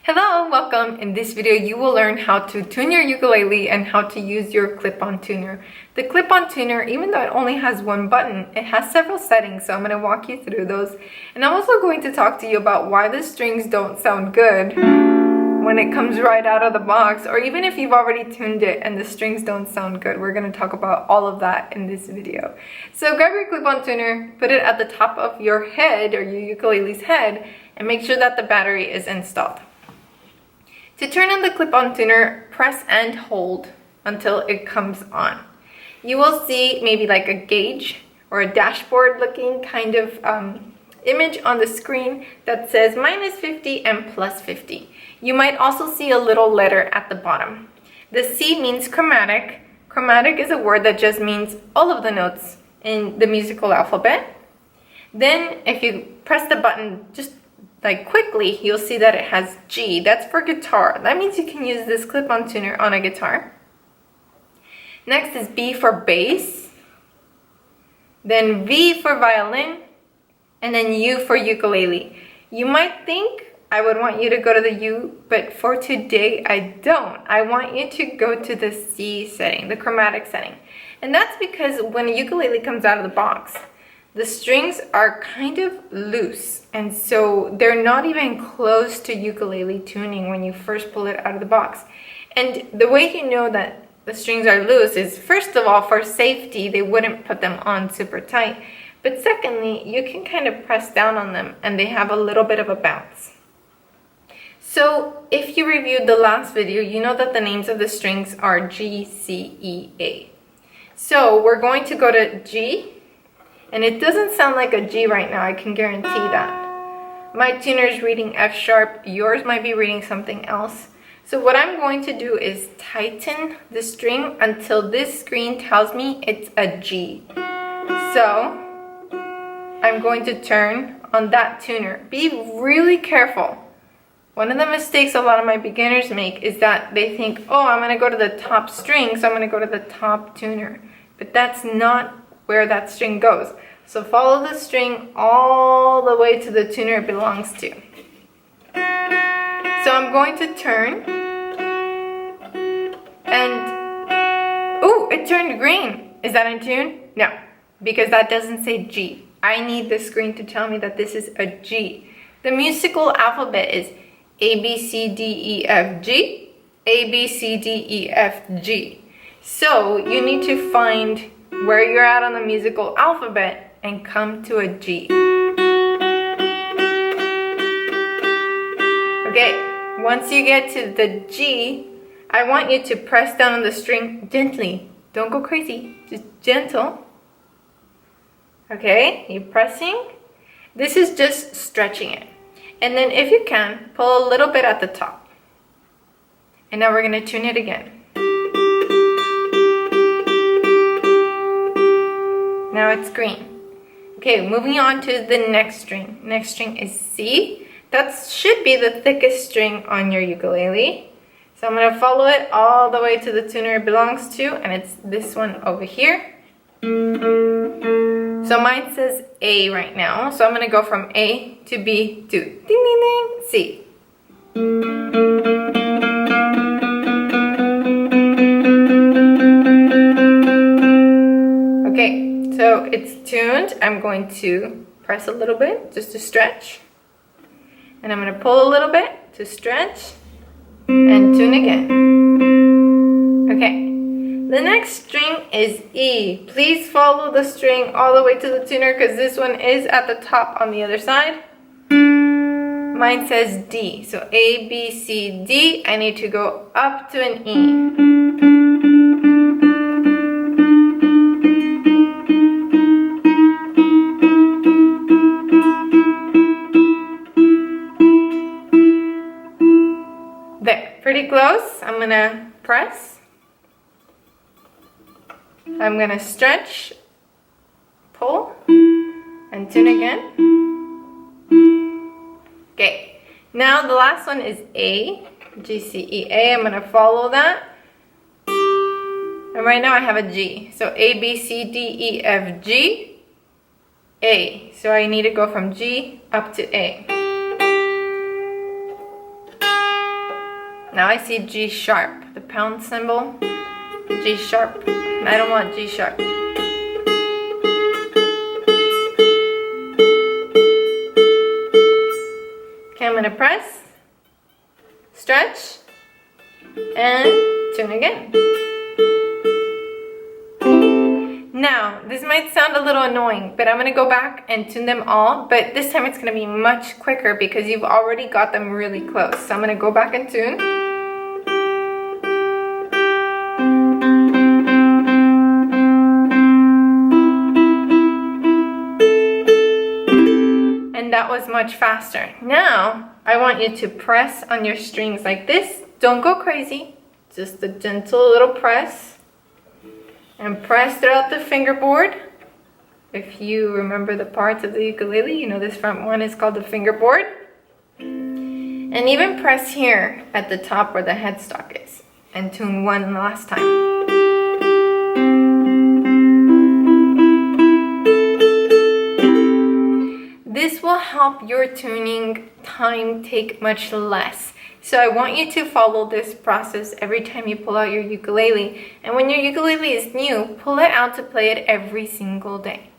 Hello, welcome. In this video, you will learn how to tune your ukulele and how to use your clip-on tuner. The clip-on tuner, even though it only has one button, it has several settings, so I'm going to walk you through those. And I'm also going to talk to you about why the strings don't sound good when it comes right out of the box, or even if you've already tuned it and the strings don't sound good. We're going to talk about all of that in this video. So grab your clip-on tuner, put it at the top of your head or your ukulele's head, and make sure that the battery is installed. To turn on the clip-on tuner, press and hold until it comes on. You will see maybe like a gauge or a dashboard looking kind of image on the screen that says -50 and +50. You might also see a little letter at the bottom. The C means chromatic. Chromatic is a word that just means all of the notes in the musical alphabet. Then if you press the button just like quickly, you'll see that it has G. That's for guitar. That means you can use this clip-on tuner on a guitar. Next is B for bass. Then V for violin. And then U for ukulele. You might think I would want you to go to the U, but for today I don't. I want you to go to the C setting, the chromatic setting. And that's because when a ukulele comes out of the box, the strings are kind of loose, and so they're not even close to ukulele tuning when you first pull it out of the box. And the way you know that the strings are loose is, first of all, for safety, they wouldn't put them on super tight. But secondly, you can kind of press down on them and they have a little bit of a bounce. So if you reviewed the last video, you know that the names of the strings are G, C, E, A. So we're going to go to G. And it doesn't sound like a G right now, I can guarantee that. My tuner is reading F sharp, yours might be reading something else. So what I'm going to do is tighten the string until this screen tells me it's a G. So I'm going to turn on that tuner. Be really careful. One of the mistakes a lot of my beginners make is that they think, oh, I'm gonna go to the top string, so I'm gonna go to the top tuner. But that's not where that string goes. So follow the string all the way to the tuner it belongs to. So I'm going to turn, and ooh, it turned green. Is that in tune? No, because that doesn't say G. I need the screen to tell me that this is a G. The musical alphabet is A, B, C, D, E, F, G, A, B, C, D, E, F, G. So you need to find where you're at on the musical alphabet and come to a G. Okay, once you get to the G, I want you to press down on the string gently. Don't go crazy, just gentle. Okay, you're pressing. This is just stretching it. And then if you can, pull a little bit at the top. And now we're gonna tune it again. Now it's green. Okay, moving on to the next string. Next string is C. That should be the thickest string on your ukulele. So I'm gonna follow it all the way to the tuner it belongs to, and it's this one over here. So mine says A right now. So I'm gonna go from A to B to ding ding ding, C. So it's tuned. I'm going to press a little bit just to stretch. And I'm going to pull a little bit to stretch and tune again. Okay. The next string is E. Please follow the string all the way to the tuner because this one is at the top on the other side. Mine says D. So A, B, C, D. I need to go up to an E. Pretty close. I'm gonna press. I'm gonna stretch, pull, and tune again. Okay, now the last one is A, G, C, E, A. I'm gonna follow that. And right now I have a G. So A, B, C, D, E, F, G, A. So I need to go from G up to A. Now I see G sharp, the pound symbol. G sharp. I don't want G sharp. Okay, I'm gonna press, stretch, and tune again. Now, this might sound a little annoying, but I'm gonna go back and tune them all, but this time it's gonna be much quicker because you've already got them really close. So I'm gonna go back and tune. And that was much faster. Now, I want you to press on your strings like this. Don't go crazy, just a gentle little press. And press throughout the fingerboard. If you remember the parts of the ukulele, you know this front one is called the fingerboard. And even press here at the top where the headstock is. And tune one last time. This will help your tuning time take much less. So I want you to follow this process every time you pull out your ukulele. And when your ukulele is new, pull it out to play it every single day.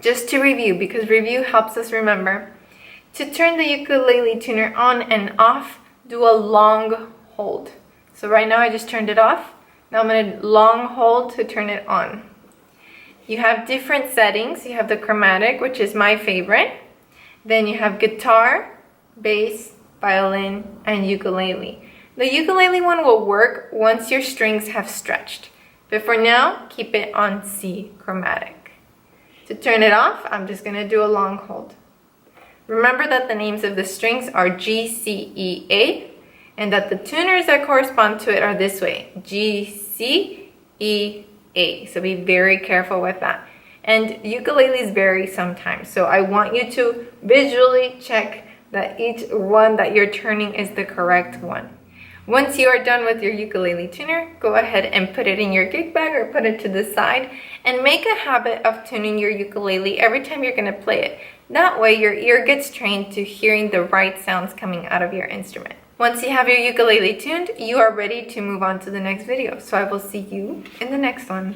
Just to review, because review helps us remember. To turn the ukulele tuner on and off, do a long hold. So right now I just turned it off. Now I'm going to long hold to turn it on. You have different settings. You have the chromatic, which is my favorite. Then you have guitar, bass, violin, and ukulele. The ukulele one will work once your strings have stretched. But for now, keep it on C chromatic. To turn it off, I'm just going to do a long hold. Remember that the names of the strings are G, C, E, A, and that the tuners that correspond to it are this way, G, C, E, A. So be very careful with that. And ukuleles vary sometimes, so I want you to visually check that each one that you're turning is the correct one. Once you are done with your ukulele tuner, go ahead and put it in your gig bag or put it to the side and make a habit of tuning your ukulele every time you're going to play it. That way your ear gets trained to hearing the right sounds coming out of your instrument. Once you have your ukulele tuned, you are ready to move on to the next video. So I will see you in the next one.